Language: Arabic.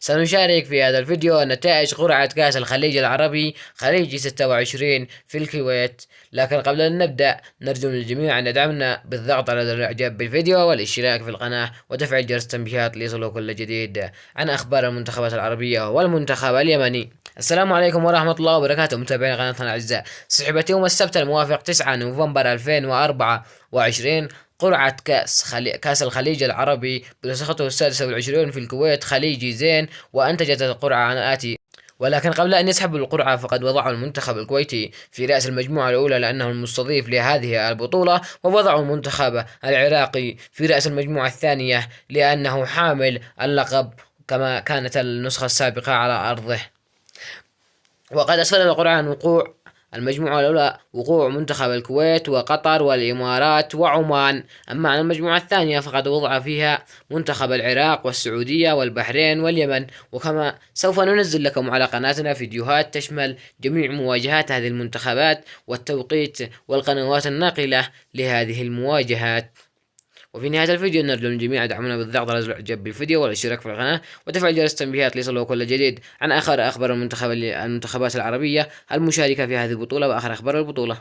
سنشارك في هذا الفيديو نتائج قرعة كأس الخليج العربي خليجي 26 في الكويت. لكن قبل أن نبدأ نرجو من الجميع أن يدعمنا بالضغط على زر الإعجاب بالفيديو والاشتراك في القناة وتفعيل جرس التنبيهات ليصلوا كل جديد عن أخبار المنتخبات العربية والمنتخب اليمني. السلام عليكم ورحمة الله وبركاته متابعين قناتنا الأعزاء. سحبت يوم السبت الموافق 9 نوفمبر 2024 قرعة كأس الخليج العربي بنسخته السادسة والعشرون في الكويت خليجي زين، وأنتجت القرعة عن الآتي. ولكن قبل أن يسحبوا القرعة فقد وضعوا المنتخب الكويتي في رأس المجموعة الأولى لأنه المستضيف لهذه البطولة، ووضعوا المنتخب العراقي في رأس المجموعة الثانية لأنه حامل اللقب كما كانت النسخة السابقة على أرضه. وقد أسفل القرعة عن وقوع المجموعة الأولى وقوع منتخب الكويت وقطر والإمارات وعمان. أما عن المجموعة الثانية فقد وضع فيها منتخب العراق والسعودية والبحرين واليمن. وكما سوف ننزل لكم على قناتنا فيديوهات تشمل جميع مواجهات هذه المنتخبات والتوقيت والقنوات الناقلة لهذه المواجهات. وفي نهاية الفيديو نرجو من الجميع دعمنا بالضغط على زر الاعجاب بالفيديو والاشتراك في القناة وتفعيل جرس التنبيهات ليصلوا كل جديد عن آخر أخبار المنتخبات العربية المشاركة في هذه البطولة وآخر أخبار البطولة.